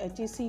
HEC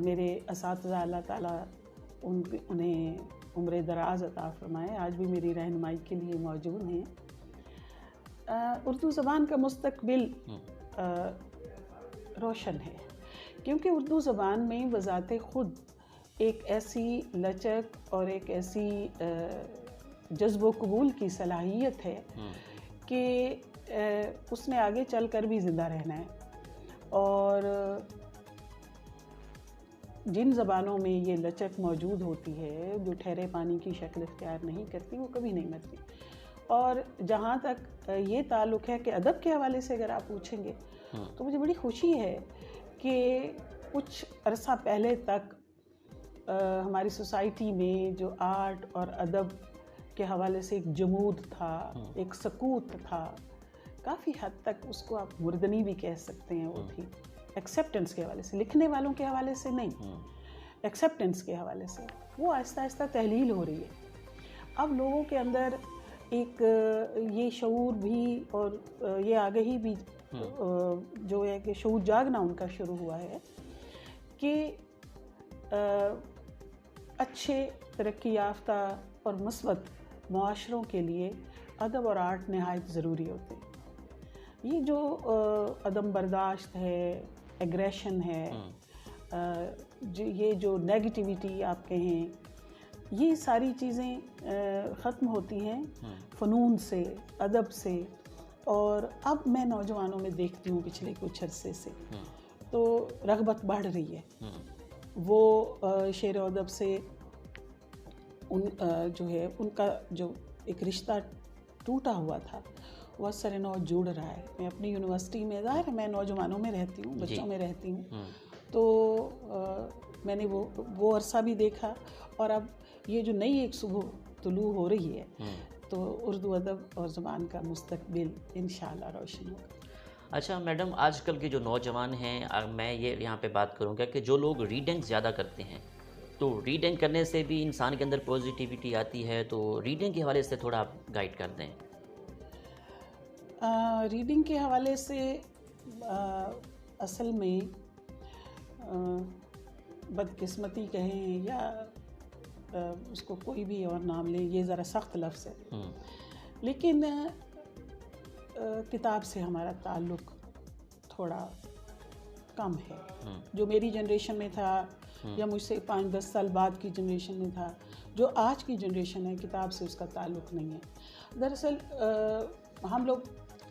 میرے اساتذہ اللہ تعالیٰ انہیں عمر دراز عطا فرمائے، آج بھی میری رہنمائی کے لیے موجود ہیں۔ اردو زبان کا مستقبل روشن ہے، کیونکہ اردو زبان میں بذات خود ایک ایسی لچک اور ایک ایسی جذب و قبول کی صلاحیت ہے کہ اس نے آگے چل کر بھی زندہ رہنا ہے، اور جن زبانوں میں یہ لچک موجود ہوتی ہے، جو ٹھہرے پانی کی شکل اختیار نہیں کرتی، وہ کبھی نہیں مرتی۔ اور جہاں تک یہ تعلق ہے کہ ادب کے حوالے سے اگر آپ پوچھیں گے تو مجھے بڑی خوشی ہے کہ کچھ عرصہ پہلے تک ہماری سوسائٹی میں جو آرٹ اور ادب کے حوالے سے ایک جمود تھا، ایک سکوت تھا، کافی حد تک اس کو آپ مردنی بھی کہہ سکتے ہیں، وہ تھی ایکسیپٹنس کے حوالے سے، لکھنے والوں کے حوالے سے نہیں، ایکسیپٹنس کے حوالے سے وہ آہستہ آہستہ تحلیل ہو رہی ہے۔ اب لوگوں کے اندر ایک یہ شعور بھی اور یہ آگہی بھی جو ہے کہ شعور جاگنا ان کا شروع ہوا ہے کہ اچھے ترقی یافتہ اور مثبت معاشروں کے لیے ادب اور آرٹ نہایت ضروری ہوتے ہیں۔ یہ جو عدم برداشت ہے، ایگریشن ہے، یہ جو نیگیٹیوٹی آپ کہیں، یہ ساری چیزیں ختم ہوتی ہیں فنون سے، ادب سے، اور اب میں نوجوانوں میں دیکھتی ہوں پچھلے کچھ عرصے سے تو رغبت بڑھ رہی ہے۔ وہ شعر و ادب سے جو ہے ان کا جو ایک رشتہ ٹوٹا ہوا تھا وہ اثر نو جڑ رہا ہے۔ میں اپنی یونیورسٹی میں، ظاہر ہے میں نوجوانوں میں رہتی ہوں، بچوں میں رہتی ہوں، تو میں نے وہ عرصہ بھی دیکھا، اور اب یہ جو نئی ایک صبح طلوع ہو رہی ہے تو اردو ادب اور زبان کا مستقبل انشاءاللہ روشن ہوگا۔ اچھا میڈم، آج کل کے جو نوجوان ہیں، میں یہ یہاں پہ بات کروں گا کہ جو لوگ ریڈنگ زیادہ کرتے ہیں، تو ریڈنگ کرنے سے بھی انسان کے اندر پازیٹیوٹی آتی ہے، تو ریڈنگ کے حوالے سے تھوڑا آپ گائیڈ کر دیں۔ ریڈنگ کے حوالے سے اصل میں بدقسمتی کہیں یا اس کو کوئی بھی اور نام لیں، یہ ذرا سخت لفظ ہے، لیکن کتاب سے ہمارا تعلق تھوڑا کم ہے۔ جو میری جنریشن میں تھا یا مجھ سے 5-10 سال بعد کی جنریشن میں تھا، جو آج کی جنریشن ہے، کتاب سے اس کا تعلق نہیں ہے۔ دراصل ہم لوگ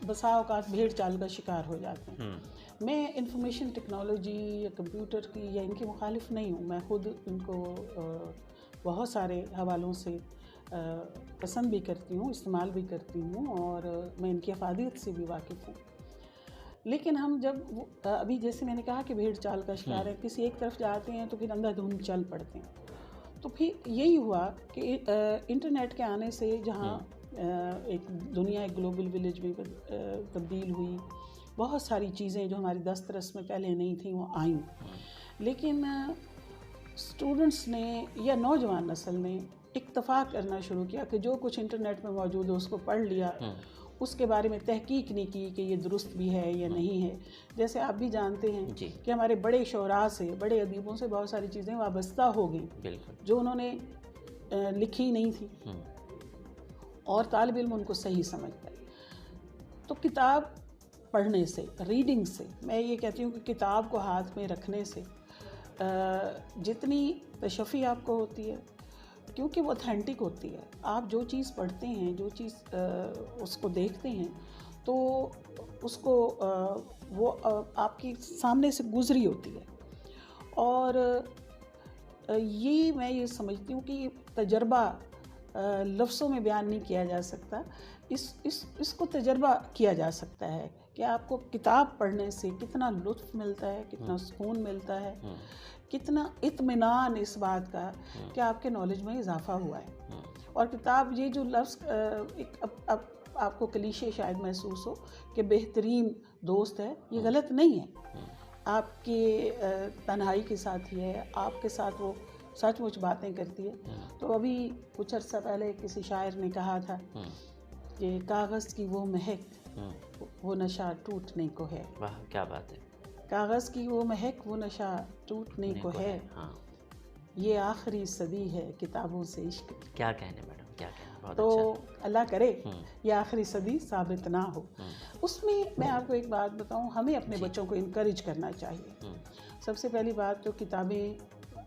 بسا اوقات بھیڑ چال کا شکار ہو جاتے ہیں۔ میں انفارمیشن ٹیکنالوجی یا کمپیوٹر کی یا ان کی مخالف نہیں ہوں، میں خود ان کو بہت سارے حوالوں سے پسند بھی کرتی ہوں، استعمال بھی کرتی ہوں، اور میں ان کی افادیت سے بھی واقف ہوں۔ لیکن ہم جب ابھی جیسے میں نے کہا کہ بھیڑ چال کا شکار ہے، کسی ایک طرف جاتے ہیں تو پھر اندھا دھند چل پڑتے ہیں، تو پھر یہی ہوا کہ انٹرنیٹ کے آنے سے جہاں ایک دنیا ایک گلوبل ولیج میں تبدیل ہوئی، بہت ساری چیزیں جو ہماری دسترس میں پہلے نہیں تھیں وہ آئیں، لیکن اسٹوڈنٹس نے یا نوجوان نسل نے اکتفا کرنا شروع کیا کہ جو کچھ انٹرنیٹ میں موجود ہے اس کو پڑھ لیا، اس کے بارے میں تحقیق نہیں کی کہ یہ درست بھی ہے یا نہیں ہے۔ جیسے آپ بھی جانتے ہیں کہ ہمارے بڑے شعراء سے، بڑے ادیبوں سے بہت ساری چیزیں وابستہ ہو گئیں جو انہوں نے لکھی نہیں تھی، اور طالب علم ان کو صحیح سمجھتا ہے۔ تو کتاب پڑھنے سے، ریڈنگ سے، میں یہ کہتی ہوں کہ کتاب کو ہاتھ میں رکھنے سے جتنی تشفی آپ کو ہوتی ہے، کیونکہ وہ اتھینٹک ہوتی ہے، آپ جو چیز پڑھتے ہیں، جو چیز اس کو دیکھتے ہیں، تو اس کو وہ آپ کے سامنے سے گزری ہوتی ہے، اور یہ میں یہ سمجھتی ہوں کہ یہ تجربہ لفظوں میں بیان نہیں کیا جا سکتا، اس کو تجربہ کیا جا سکتا ہے کہ آپ کو کتاب پڑھنے سے کتنا لطف ملتا ہے، کتنا سکون ملتا ہے، کتنا اطمینان اس بات کا کہ آپ کے نالج میں اضافہ ہوا ہے۔ اور کتاب، یہ جو لفظ اب آپ کو کلیشے شاید محسوس ہو کہ بہترین دوست ہے، یہ غلط نہیں ہے، آپ کی تنہائی کے ساتھ ہی ہے، آپ کے ساتھ وہ سچ مچ باتیں کرتی ہے۔ تو ابھی کچھ عرصہ پہلے کسی شاعر نے کہا تھا کہ کاغذ کی وہ مہک، وہ نشہ ٹوٹنے کو ہے۔ واہ، کیا بات ہے! کاغذ کی وہ مہک وہ نشہ ٹوٹنے کو ہے، ہاں یہ آخری صدی ہے کتابوں سے عشق کی۔ کیا کہنے میڈم، کیا کہنے، بہت تو اچھا۔ اللہ کرے یہ آخری صدی ثابت نہ ہو۔ اس میں آپ کو ایک بات بتاؤں، ہمیں اپنے بچوں کو انکریج کرنا چاہیے۔ سب سے پہلی بات تو کتابیں،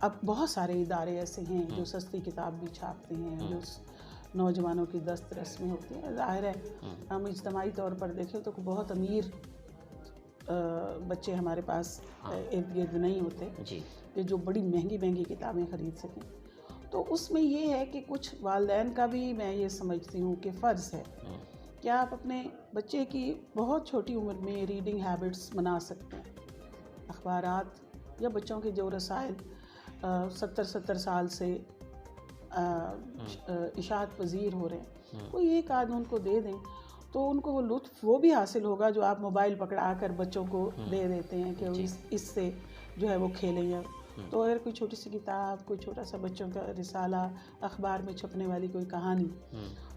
اب بہت سارے ادارے ایسے ہیں جو سستی کتاب بھی چھاپتے ہیں، جو نوجوانوں کی دسترس میں ہوتی ہیں۔ ظاہر ہے ہم اجتماعی طور پر دیکھیں تو بہت امیر بچے ہمارے پاس ارد گرد نہیں ہوتے کہ جو بڑی مہنگی مہنگی کتابیں خرید سکیں۔ تو اس میں یہ ہے کہ کچھ والدین کا بھی میں یہ سمجھتی ہوں کہ فرض ہے کہ آپ اپنے بچے کی بہت چھوٹی عمر میں ریڈنگ ہیبٹس بنا سکتے ہیں۔ اخبارات یا بچوں کے جو رسائل 70 سال سے اشاعت پذیر ہو رہے ہیں، کوئی ایک آدھ ان کو دے دیں تو ان کو وہ لطف وہ بھی حاصل ہوگا جو آپ موبائل پکڑا کر بچوں کو دے دیتے ہیں کہ اس سے جو ہے وہ کھیلیں یا تو اگر کوئی چھوٹی سی کتاب، کوئی چھوٹا سا بچوں کا رسالہ، اخبار میں چھپنے والی کوئی کہانی،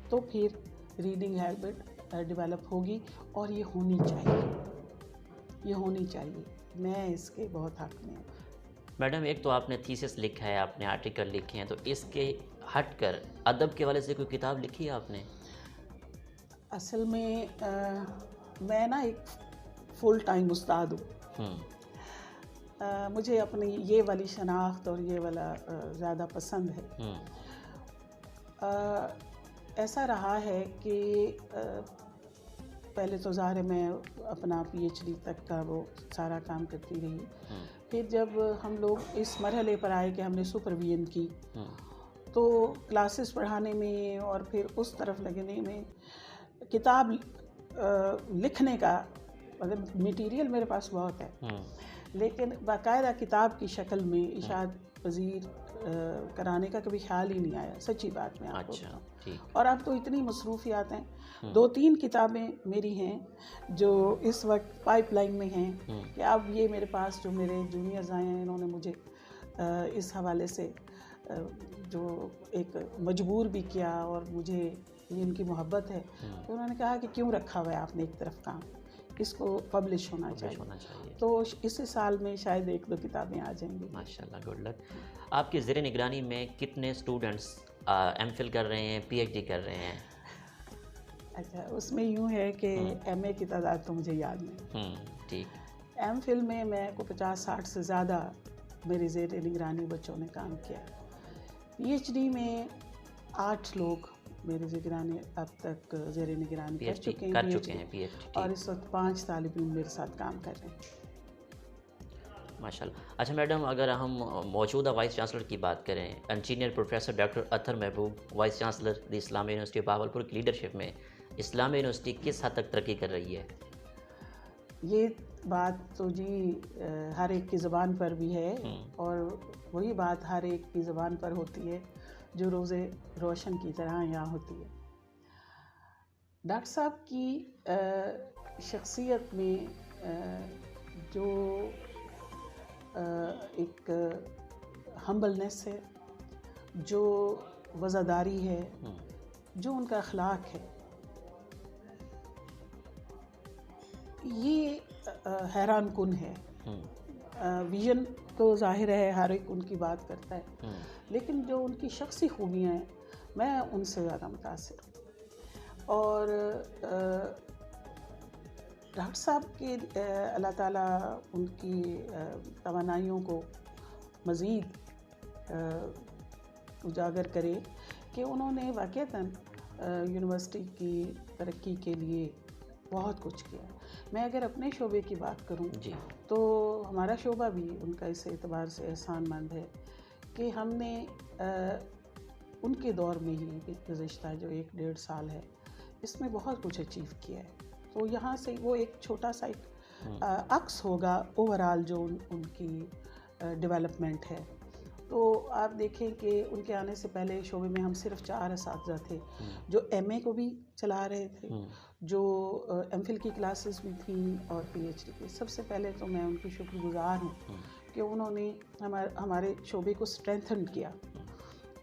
تو پھر ریڈنگ ہیبٹ ڈیولپ ہوگی، اور یہ ہونی چاہیے، یہ ہونی چاہیے۔ میں اس کے بہت حق میں ہوں۔ میڈم ایک تو آپ نے تھیسس لکھا ہے، آپ نے آرٹیکل لکھے ہیں، تو اس کے ہٹ کر ادب کے حوالے سے کوئی کتاب لکھی ہے آپ نے؟ اصل میں نا ایک فل ٹائم استاد ہوں۔ مجھے اپنی یہ والی شناخت اور یہ والا زیادہ پسند ہے۔ ایسا رہا ہے کہ پہلے تو ظاہر ہے میں اپنا PhD تک کا وہ سارا کام کرتی رہی، پھر جب ہم لوگ اس مرحلے پر آئے کہ ہم نے سپرویژن کی تو کلاسز پڑھانے میں اور پھر اس طرف لگنے میں کتاب لکھنے کا مطلب میٹیریل میرے پاس بہت ہے، لیکن باقاعدہ کتاب کی شکل میں اشاعت پذیر کرانے کا کبھی خیال ہی نہیں آیا، سچی بات میں آپ کو بتاؤں۔ اور اب تو اتنی مصروفیات ہیں، 2-3 کتابیں میری ہیں جو اس وقت پائپ لائن میں ہیں کہ اب یہ میرے پاس جو میرے جونیئرز آئے ہیں انہوں نے مجھے اس حوالے سے جو ایک مجبور بھی کیا، اور مجھے یہ ان کی محبت ہے تو انہوں نے کہا کہ کیوں رکھا ہوا ہے آپ نے ایک طرف کام، اس کو پبلش ہونا چاہیے۔ تو اسی سال میں شاید 1-2 کتابیں آ جائیں گی۔ ماشاءاللہ، گڈ لک۔ آپ کی زیر نگرانی میں کتنے اسٹوڈنٹس MPhil کر رہے ہیں، PhD کر رہے ہیں؟ اچھا، اس میں یوں ہے کہ MA کی تعداد تو مجھے یاد نہیں، ٹھیک۔ MPhil میں کو 50-60 سے زیادہ میری زیر نگرانی بچوں نے کام کیا۔ PhD میں 8 لوگ میرے نگرانی اب تک زیر نگرانی کر چکے ہیں، اور اس وقت 5 طالب علم میرے ساتھ کام کر رہے ہیں۔ ماشاءاللہ۔ اچھا میڈم، اگر ہم موجودہ وائس چانسلر کی بات کریں، انجینئر پروفیسر ڈاکٹر اطہر محبوب، وائس چانسلر دی اسلامیہ یونیورسٹی بہاولپور کی لیڈرشپ میں اسلامیہ یونیورسٹی کس حد تک ترقی کر رہی ہے؟ یہ بات تو جی ہر ایک کی زبان پر بھی ہے، اور وہی بات ہر ایک کی زبان پر ہوتی ہے جو روز روشن کی طرح یہاں ہوتی ہے۔ ڈاکٹر صاحب کی شخصیت میں جو ایک ہمبلنس ہے، جو وزاداری ہے، جو ان کا اخلاق ہے، یہ حیران کن ہے۔ ویژن تو ظاہر ہے ہر ایک ان کی بات کرتا ہے، لیکن جو ان کی شخصی خوبیاں ہیں میں ان سے زیادہ متاثر ہوں۔ اور ڈاکٹر صاحب کے اللہ تعالیٰ ان کی توانائیوں کو مزید اجاگر کرے کہ انہوں نے واقعتاً یونیورسٹی کی ترقی کے لیے بہت کچھ کیا۔ میں اگر اپنے شعبے کی بات کروں تو ہمارا شعبہ بھی ان کا اس اعتبار سے احسان مند ہے کہ ہم نے ان کے دور میں ہی گزشتہ جو 1-1.5 سال ہے اس میں بہت کچھ اچیو کیا ہے۔ تو یہاں سے وہ ایک چھوٹا سا ایک عکس ہوگا اوورال جو ان کی ڈیولپمنٹ ہے۔ تو آپ دیکھیں کہ ان کے آنے سے پہلے شعبے میں ہم صرف 4 اساتذہ تھے جو MA کو بھی چلا رہے تھے، جو MPhil کی کلاسز بھی تھیں، اور PhD کی۔ سب سے پہلے تو میں ان کی شکر گزار ہوں کہ انہوں نے ہمارے شعبے کو اسٹرینتھن کیا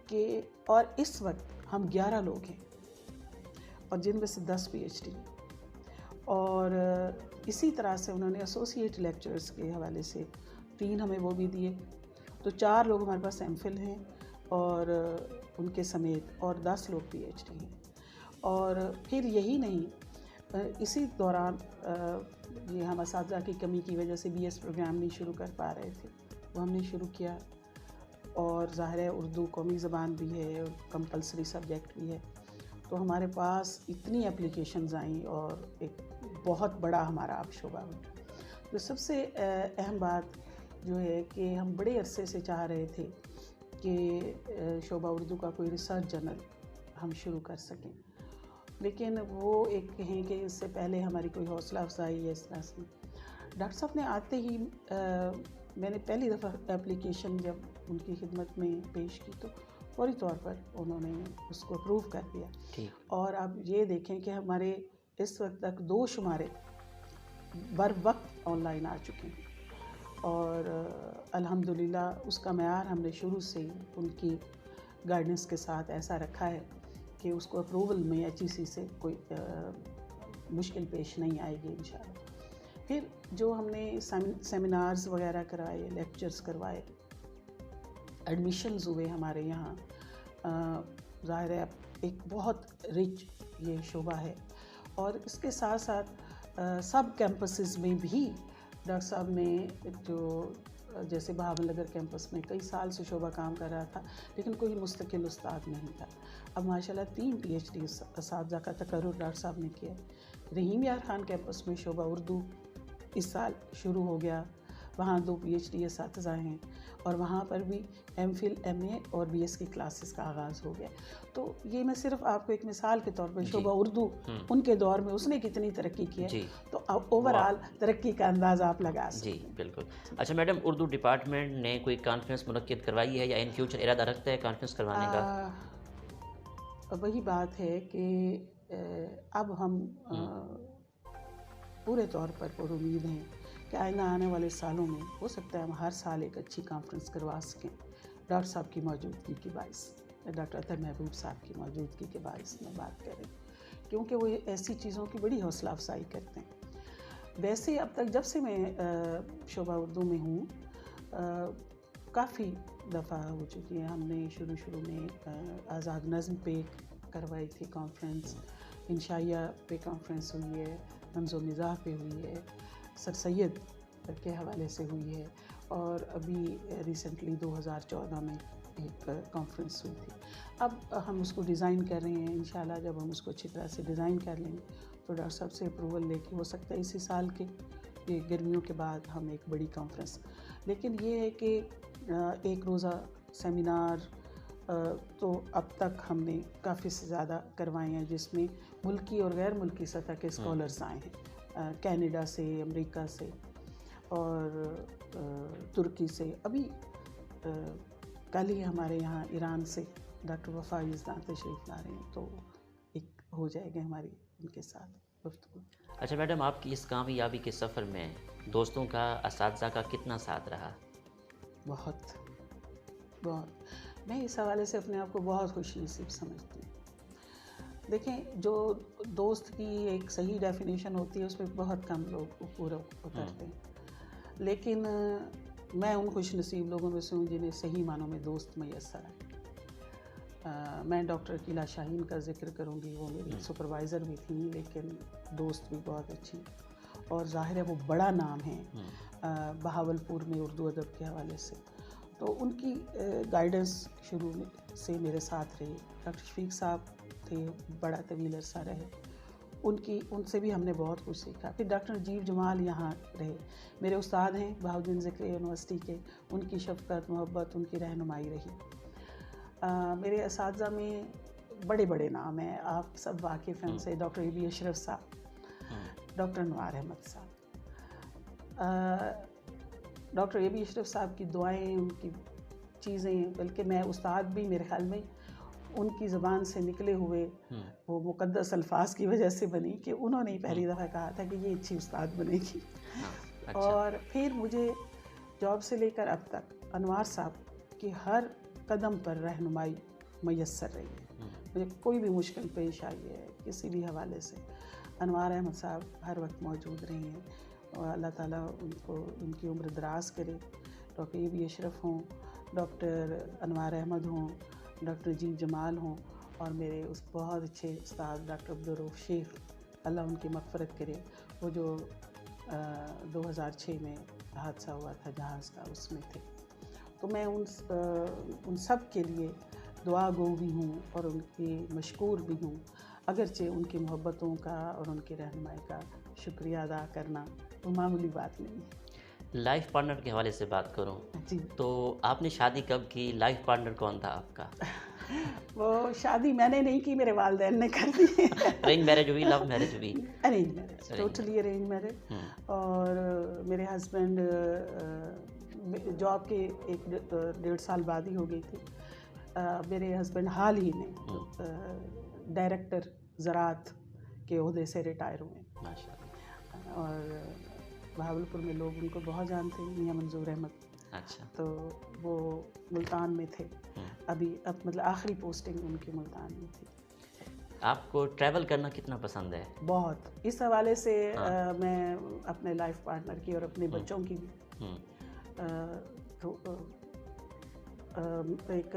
کہ، اور اس وقت ہم 11 لوگ ہیں اور جن میں سے 10 PhD، اور اسی طرح سے انہوں نے ایسوسیٹ لیکچرز کے حوالے سے 3 ہمیں وہ بھی دیے. تو 4 لوگ ہمارے پاس ایم فل ہیں اور ان کے سمیت اور 10 لوگ پی ایچ ڈی ہیں. اور پھر یہی نہیں، اسی دوران یہ ہم اساتذہ کی کمی کی وجہ سے بی ایس پروگرام نہیں شروع کر پا رہے تھے، وہ ہم نے شروع کیا. اور ظاہر ہے اردو قومی زبان بھی ہے اور کمپلسری سبجیکٹ بھی ہے، تو ہمارے پاس اتنی اپلیکیشنز آئیں اور ایک بہت بڑا ہمارا اب شعبہ بنا. تو سب سے اہم بات جو ہے کہ ہم بڑے عرصے سے چاہ رہے تھے کہ شعبہ اردو کا کوئی ریسرچ جرنل ہم شروع کر سکیں، لیکن وہ ایک کہیں کہ اس سے پہلے ہماری کوئی حوصلہ افزائی ہے اس طرح سے. ڈاکٹر صاحب نے آتے ہی میں نے پہلی دفعہ اپلیکیشن جب ان کی خدمت میں پیش کی تو فوری طور پر انہوں نے اس کو اپروو کر دیا. اور اب یہ دیکھیں کہ ہمارے اس وقت تک 2 شمارے بر وقت آن لائن آ چکے ہیں، اور الحمدللہ اس کا معیار ہم نے شروع سے ہی ان کی گائیڈنس کے ساتھ ایسا رکھا ہے کہ اس کو اپروول میں ایچ ای سی سے کوئی مشکل پیش نہیں آئے گی انشاءاللہ. پھر جو ہم نے سیمینارز وغیرہ کرائے، لیکچرز کروائے، ایڈمیشنز ہوئے ہمارے یہاں. ظاہر ہے ایک بہت رچ یہ شعبہ ہے، اور اس کے ساتھ ساتھ سب کیمپسز میں بھی ڈاکٹر صاحب نے جو جیسے بہاول نگر کیمپس میں کئی سال سے شعبہ کام کر رہا تھا لیکن کوئی مستقل استاد نہیں تھا. اب ماشاءاللہ 3 پی ایچ ڈی اساتذہ کا تقرر ڈاکٹر صاحب نے کیا. رحیم یار خان کیمپس میں شعبہ اردو اس سال شروع ہو گیا، وہاں 2 پی ایچ ڈی اساتذہ ہیں، اور وہاں پر بھی ایم فل، ایم اے اور بی ایس کی کلاسز کا آغاز ہو گیا. تو یہ میں صرف آپ کو ایک مثال کے طور پر شعبہ اردو ان کے دور میں اس نے کتنی ترقی کی ہے، تو اوور آل ترقی کا اندازہ آپ لگا سکتے ہیں. جی بالکل. اچھا میڈم، اردو ڈپارٹمنٹ نے کوئی کانفرنس منعقد کروائی ہے یا ان فیوچر ارادہ رکھتا ہے کانفرنس کروانے کا؟ وہی بات ہے کہ اب ہم پورے طور پر امید ہیں کہ آئندہ آنے والے سالوں میں ہو سکتا ہے ہم ہر سال ایک اچھی کانفرنس کروا سکیں ڈاکٹر صاحب کی موجودگی کے باعث، ڈاکٹر اطہر محبوب صاحب کی موجودگی کے باعث میں بات کریں، کیونکہ وہ ایسی چیزوں کی بڑی حوصلہ افزائی کرتے ہیں. ویسے اب تک جب سے میں شعبہ اردو میں ہوں کافی دفعہ ہو چکی ہے. ہم نے شروع میں آزاد نظم پہ کروائی تھی کانفرنس، انشائیہ پہ کانفرنس ہوئی ہے، رمز و مزاح پہ ہوئی ہے، سر سید کے حوالے سے ہوئی ہے، اور ابھی ریسنٹلی 2014 میں ایک کانفرنس ہوئی تھی. اب ہم اس کو ڈیزائن کر رہے ہیں. انشاءاللہ جب ہم اس کو اچھی طرح سے ڈیزائن کر لیں گے تو ڈاکٹر صاحب سے اپروول لے کے ہو سکتا ہے اسی سال کے گرمیوں کے بعد ہم ایک بڑی کانفرنس. لیکن یہ ہے کہ ایک روزہ سیمینار تو اب تک ہم نے کافی سے زیادہ کروائے ہیں، جس میں ملکی اور غیر ملکی سطح کے اسکالرز آئے ہیں، کینیڈا سے، امریکہ سے اور ترکی سے. ابھی کل ہی ہمارے یہاں ایران سے ڈاکٹر وفا یزدان تشریف لا رہے ہیں، تو ایک ہو جائے گا ہماری ان کے ساتھ گفتگو. اچھا میڈم، آپ کی اس کامیابی کے سفر میں دوستوں کا، اساتذہ کا کتنا ساتھ رہا؟ بہت. میں اس حوالے سے اپنے آپ کو بہت خوش نصیب سمجھتی ہوں. دیکھیں، جو دوست کی ایک صحیح ڈیفینیشن ہوتی ہے اس پہ بہت کم لوگ پورا اترتے ہیں، لیکن میں ان خوش نصیب لوگوں میں سے ہوں جنہیں صحیح معنوں میں دوست میسر ہیں. میں ڈاکٹر عقیلہ شاہین کا ذکر کروں گی، وہ میری سپروائزر بھی تھیں لیکن دوست بھی بہت اچھی، اور ظاہر ہے وہ بڑا نام ہے بہاولپور میں اردو ادب کے حوالے سے. تو ان کی گائیڈنس شروع سے میرے ساتھ رہی. ڈاکٹر شفیق صاحب تھے، بڑا طویل عرصہ رہے، ان سے بھی ہم نے بہت کچھ سیکھا. پھر ڈاکٹر نجیب جمال یہاں رہے، میرے استاد ہیں بہاؤالدین ذکری یونیورسٹی کے، ان کی شفقت، محبت، ان کی رہنمائی رہی. میرے اساتذہ میں بڑے بڑے نام ہیں، آپ سب واقف ہیں ان سے. ڈاکٹر اے بی اشرف صاحب، ڈاکٹر انوار احمد صاحب. ڈاکٹر اے بی اشرف صاحب کی دعائیں، ان کی چیزیں، بلکہ میں استاد بھی میرے خیال میں ان کی زبان سے نکلے ہوئے وہ مقدس الفاظ کی وجہ سے بنی کہ انہوں نے ہی پہلی دفعہ کہا تھا کہ یہ اچھی استاد بنے گی. اور پھر مجھے جاب سے لے کر اب تک انوار صاحب کی ہر قدم پر رہنمائی میسر رہی ہے. مجھے کوئی بھی مشکل پیش آئی ہے کسی بھی حوالے سے، انوار احمد صاحب ہر وقت موجود رہے ہیں اور اللہ تعالیٰ ان کی عمر دراز کرے. ڈاکٹر اے بی اشرف ہوں, ڈاکٹر انوار احمد ہوں, ڈاکٹر نجیب جمال ہوں, اور میرے اس بہت اچھے استاد ڈاکٹر عبدالرؤف شیخ, اللہ ان کی مغفرت کرے. وہ جو 2006 میں حادثہ ہوا تھا جہاز کا, اس میں تھے. تو میں ان سب کے لیے دعا گو بھی ہوں اور ان کی مشکور بھی ہوں. اگرچہ ان کی محبتوں کا اور ان کی رہنمائی کا شکریہ ادا کرنا تو معمولی بات نہیں ہے. لائف پارٹنر کے حوالے سے بات کروں جی, تو آپ نے شادی کب کی؟ لائف پارٹنر کون تھا آپ کا؟ وہ شادی میں نے نہیں کی, میرے والدین نے کر دی. ارینج میرج ہوئی, لو میرج ہوئی؟ Arrange marriage, totally arrange marriage. اور میرے ہسبینڈ جاب کے 1.5 سال بعد ہی ہو گئی تھی. میرے ہسبینڈ حال ہی میں ڈائریکٹر زراعت کے عہدے سے ریٹائر ہوئے. ماشاء اللہ. اور بہاولپور میں لوگ ان کو بہت جانتے ہیں, میاں منظور احمد. اچھا. تو وہ ملتان میں تھے ابھی, اب مطلب آخری پوسٹنگ ان کی ملتان میں تھی. آپ کو ٹریول کرنا کتنا پسند ہے؟ بہت. اس حوالے سے میں اپنے لائف پارٹنر کی اور اپنے بچوں کی بھی ایک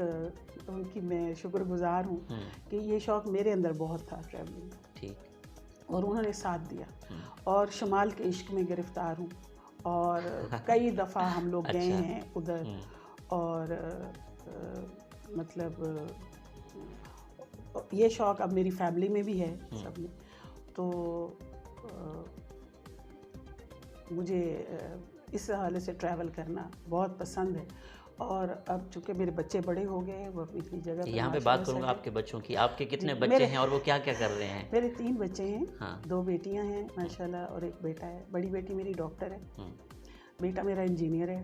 ان کی میں شکر گزار ہوں کہ یہ شوق میرے اندر بہت تھا ٹریولنگ. ٹھیک. اور انہوں نے ساتھ دیا. اور شمال کے عشق میں گرفتار ہوں, اور کئی دفعہ ہم لوگ گئے ہیں ادھر. اور مطلب یہ شوق اب میری فیملی میں بھی ہے سب میں. تو مجھے اس حوالے سے ٹریول کرنا بہت پسند ہے. اور اب چونکہ میرے بچے بڑے ہو گئے ہیں, وہ اپنی جگہ پر. یہاں پہ بات کروں گا آپ کے بچوں کی. آپ کے کتنے بچے ہیں اور وہ کیا کیا کر رہے ہیں؟ میرے 3 بچے ہیں. 2 بیٹیاں ہیں ماشاءاللہ, اور 1 بیٹا ہے. بڑی بیٹی میری ڈاکٹر ہے, بیٹا میرا انجینئر ہے,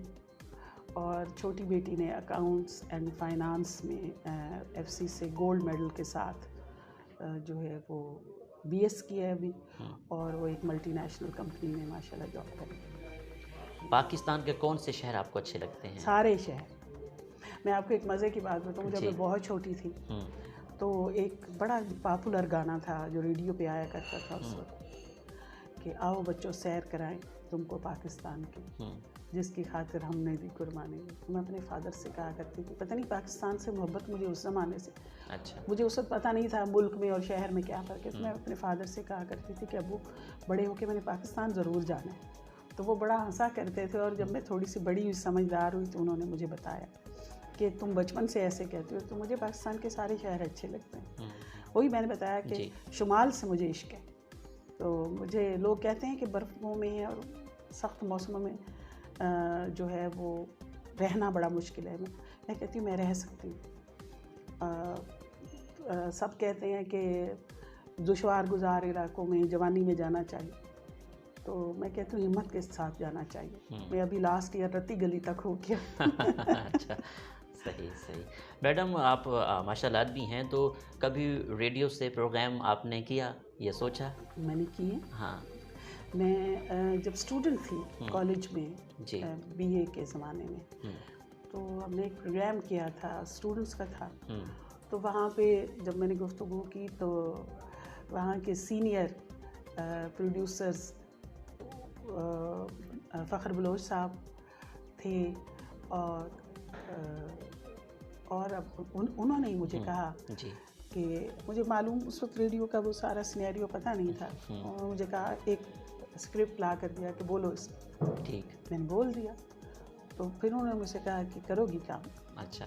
اور چھوٹی بیٹی نے اکاؤنٹس اینڈ فائنانس میں FCC سے گولڈ میڈل کے ساتھ جو ہے وہ BS کیا ہے ابھی, اور وہ ایک ملٹی نیشنل کمپنی میں ماشاءاللہ جاب کر رہی ہے. پاکستان کے کون سے شہر آپ کو اچھے لگتے ہیں؟ سارے شہر. میں آپ کو ایک مزے کی بات بتاؤں, جب میں بہت چھوٹی تھی تو ایک بڑا پاپولر گانا تھا جو ریڈیو پہ آیا کرتا تھا اس وقت, کہ آؤ بچوں سیر کرائیں تم کو پاکستان کی, جس کی خاطر ہم نے دی قربانی. میں اپنے فادر سے کہا کرتی تھی, پتہ نہیں پاکستان سے محبت مجھے اس زمانے سے, مجھے اس وقت پتہ نہیں تھا ملک میں اور شہر میں کیا فرق ہے. تو میں اپنے فادر سے کہا کرتی تھی کہ ابو بڑے ہو کے میں نے پاکستان ضرور جانا ہے. تو وہ بڑا ہنسا کرتے تھے. اور جب میں تھوڑی سی بڑی ہوئی, سمجھدار ہوئی, تو انہوں نے مجھے بتایا کہ تم بچپن سے ایسے کہتے ہو. تو مجھے پاکستان کے سارے شہر اچھے لگتے ہیں. وہی میں نے بتایا کہ شمال سے مجھے عشق ہے. تو مجھے لوگ کہتے ہیں کہ برفوں میں اور سخت موسموں میں جو ہے وہ رہنا بڑا مشکل ہے. میں کہتی ہوں میں رہ سکتی ہوں. سب کہتے ہیں کہ دشوار گزار علاقوں میں جوانی میں جانا چاہیے, تو میں کہتی ہوں ہمت کے ساتھ جانا چاہیے. میں ابھی لاسٹ ایئر رتی گلی تک ہو گیا. اچھا, صحیح. میڈم آپ ماشاء اللہ بھی ہیں, تو کبھی ریڈیو سے پروگرام آپ نے کیا یا سوچا؟ میں نے کیے. ہاں. میں جب اسٹوڈنٹ تھی کالج میں, BA کے زمانے میں, تو ہم نے ایک پروگرام کیا تھا, اسٹوڈنٹس کا تھا. تو وہاں پہ جب میں نے گفتگو کی تو وہاں کے سینئر پروڈیوسرز فخر بلوچ صاحب تھے, اور انہوں نے مجھے کہا کہ مجھے معلوم اس وقت ریڈیو کا وہ سارا سینیریو پتہ نہیں تھا. انہوں نے مجھے کہا ایک اسکرپٹ لا کر دیا کہ بولو اس. ٹھیک. میں نے بول دیا. تو پھر انہوں نے مجھ سے کہا کہ کرو گی کام. اچھا.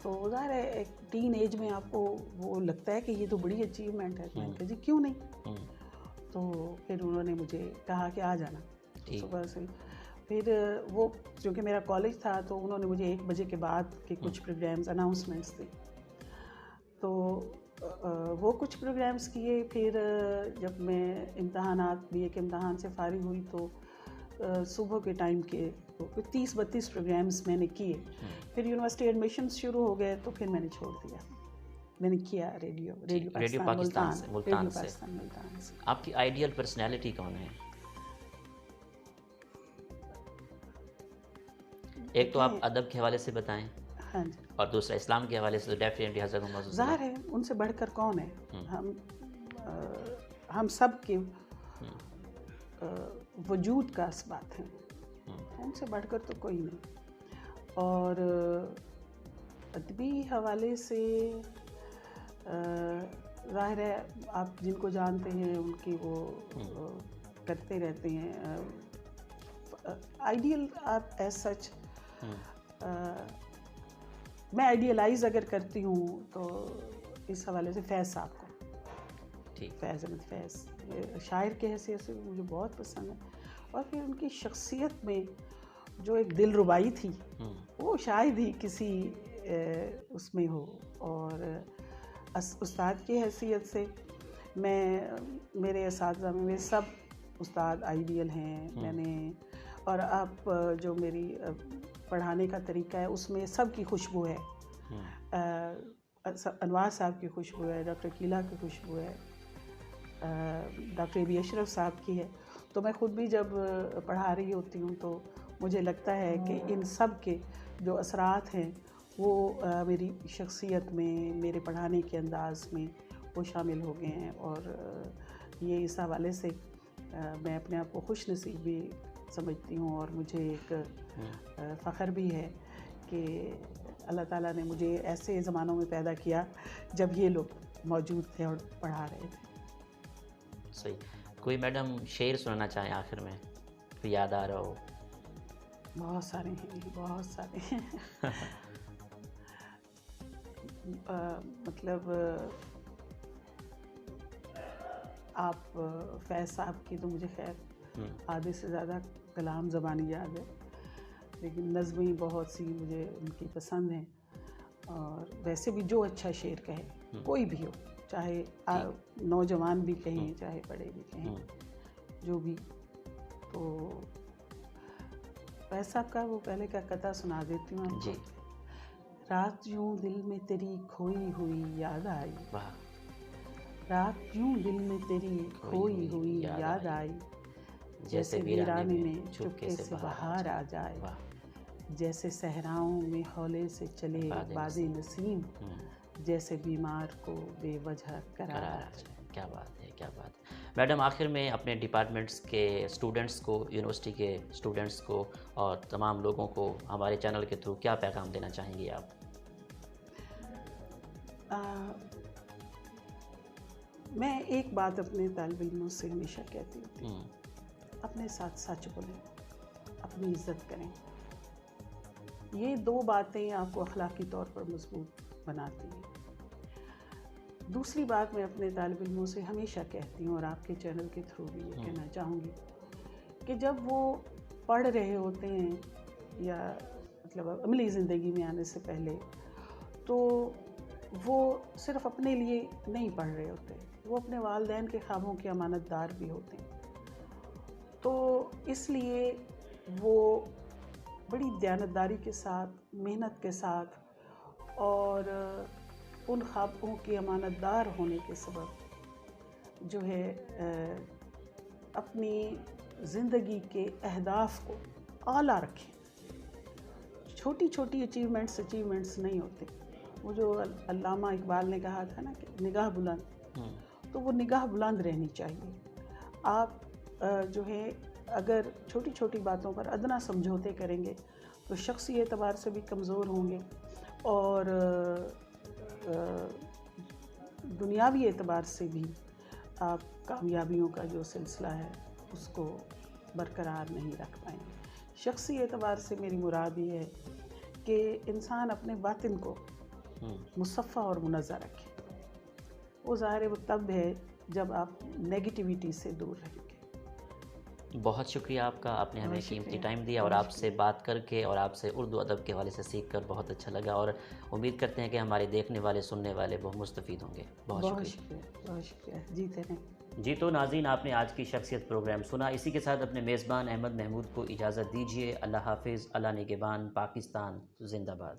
تو ظاہر ہے ایک ٹین ایج میں آپ کو وہ لگتا ہے کہ یہ تو بڑی اچیومنٹ ہے. میں نے کہا جی کیوں نہیں. تو پھر انہوں نے مجھے کہا کہ آ جانا صبح سے. پھر وہ چونکہ میرا کالج تھا تو انہوں نے مجھے 1 بجے کے بعد کے کچھ پروگرامز اناؤنسمنٹس تھے, تو وہ کچھ پروگرامز کیے. پھر جب میں امتحانات BA کے امتحان سے فارغ ہوئی تو صبح کے ٹائم کے 30-32 پروگرامز میں نے کیے. پھر یونیورسٹی ایڈمیشنز شروع ہو گئے تو پھر میں نے چھوڑ دیا. میں نے کیا ریڈیو پاکستان ملتان سے. آپ کی آئیڈیل پرسنالٹی کون ہے؟ ایک تو آپ ادب کے حوالے سے بتائیں. ہاں جی. اور دوسرا اسلام کے حوالے سے تو ڈیفینیٹلی حضرت محمد. ظاہر ہے ان سے بڑھ کر کون ہے. ہم ہم سب کے وجود کا اسبات ہیں، ان سے بڑھ کر تو کوئی نہیں. اور ادبی حوالے سے ظاہر ہے آپ جن کو جانتے ہیں ان کی وہ کرتے رہتے ہیں. آئیڈیل آپ ایز سچ میں آئیڈیلائز اگر کرتی ہوں تو اس حوالے سے فیض صاحب کو، فیض احمد فیض شاعر کی حیثیت سے مجھے بہت پسند ہے. اور پھر ان کی شخصیت میں جو ایک دل ربائی تھی وہ شاید ہی کسی اس میں ہو. اور استاد کی حیثیت سے میرے اساتذہ میں سب استاد آئیڈیل ہیں. میں نے اور آپ جو میری پڑھانے کا طریقہ ہے اس میں سب کی خوشبو ہے. انوار صاحب کی خوشبو ہے، ڈاکٹر کیلا کی خوشبو ہے، ڈاکٹر ابی اشرف صاحب کی ہے. تو میں خود بھی جب پڑھا رہی ہوتی ہوں تو مجھے لگتا ہے کہ ان سب کے جو اثرات ہیں وہ میری شخصیت میں، میرے پڑھانے کے انداز میں وہ شامل ہو گئے ہیں. اور یہ اس حوالے سے میں اپنے آپ کو خوش نصیب بھی سمجھتی ہوں. اور مجھے ایک فخر بھی ہے کہ اللہ تعالیٰ نے مجھے ایسے زمانوں میں پیدا کیا جب یہ لوگ موجود تھے اور پڑھا رہے تھے. صحیح. کوئی میڈم شعر سنانا چاہیں آخر میں، کوئی یاد آ رہا ہو؟ بہت سارے ہیں، بہت سارے ہیں. مطلب آپ فیض صاحب کی تو مجھے خیر آدھے سے زیادہ کلام زبانی یاد ہے، لیکن نظمیں بہت سی مجھے ان کی پسند ہیں. اور ویسے بھی جو اچھا شعر کہے کوئی بھی ہو، چاہے نوجوان بھی کہیں چاہے بڑے بھی کہیں، جو بھی. تو فیض صاحب کا وہ پہلے کا قطعہ سنا دیتی ہوں آپ کو. رات یوں دل میں تیری کھوئی ہوئی یاد آئی، رات یوں دل میں تیری کھوئی ہوئی یاد آئی، جیسے ویرانے میں چپکے سے بہار آ جائے، جیسے صحراؤں میں ہولے سے چلے باد نسیم، جیسے بیمار کو بے وجہ قرار آ جائے. کیا بات ہے، کیا بات ہے. میڈم آخر میں اپنے ڈپارٹمنٹس کے اسٹوڈنٹس کو، یونیورسٹی کے اسٹوڈنٹس کو اور تمام لوگوں کو ہمارے چینل کے تھرو کیا پیغام دینا چاہیں گی آپ؟ میں ایک بات اپنے طالب علموں سے ہمیشہ کہتی ہوں، اپنے ساتھ سچ بولیں، اپنی عزت کریں. یہ دو باتیں آپ کو اخلاقی طور پر مضبوط بناتی ہیں. دوسری بات میں اپنے طالب علموں سے ہمیشہ کہتی ہوں، اور آپ کے چینل کے تھرو بھی یہ کہنا چاہوں گی، کہ جب وہ پڑھ رہے ہوتے ہیں یا مطلب عملی زندگی میں آنے سے پہلے، تو وہ صرف اپنے لیے نہیں پڑھ رہے ہوتے، وہ اپنے والدین کے خوابوں کے امانت دار بھی ہوتے ہیں. تو اس لیے وہ بڑی دیانتداری کے ساتھ، محنت کے ساتھ اور ان خوابوں کے امانت دار ہونے کے سبب جو ہے اپنی زندگی کے اہداف کو اعلیٰ رکھیں. چھوٹی چھوٹی اچیومنٹس نہیں ہوتے. وہ جو علامہ اقبال نے کہا تھا نا کہ نگاہ بلند، تو وہ نگاہ بلند رہنی چاہیے. آپ جو ہے اگر چھوٹی چھوٹی باتوں پر ادنا سمجھوتے کریں گے تو شخصی اعتبار سے بھی کمزور ہوں گے، اور دنیاوی اعتبار سے بھی آپ کامیابیوں کا جو سلسلہ ہے اس کو برقرار نہیں رکھ پائیں گے. شخصی اعتبار سے میری مراد یہ ہے کہ انسان اپنے باطن کو مصفہ اور منزہ رکھے. وہ ظاہر وہ تب ہے جب آپ نیگیٹیویٹی سے دور رہیں گے. بہت شکریہ آپ کا، آپ نے ہمیں قیمتی ٹائم دیا، اور آپ سے بات کر کے اور آپ سے اردو ادب کے حوالے سے سیکھ کر بہت اچھا لگا، اور امید کرتے ہیں کہ ہمارے دیکھنے والے، سننے والے بہت مستفید ہوں گے. بہت شکریہ. بہت شکریہ. جیتے رہیں. جی تو ناظرین، آپ نے آج کی شخصیت پروگرام سنا. اسی کے ساتھ اپنے میزبان احمد محمود کو اجازت دیجیے. اللہ حافظ. اللہ نگہبان. پاکستان زندہ باد.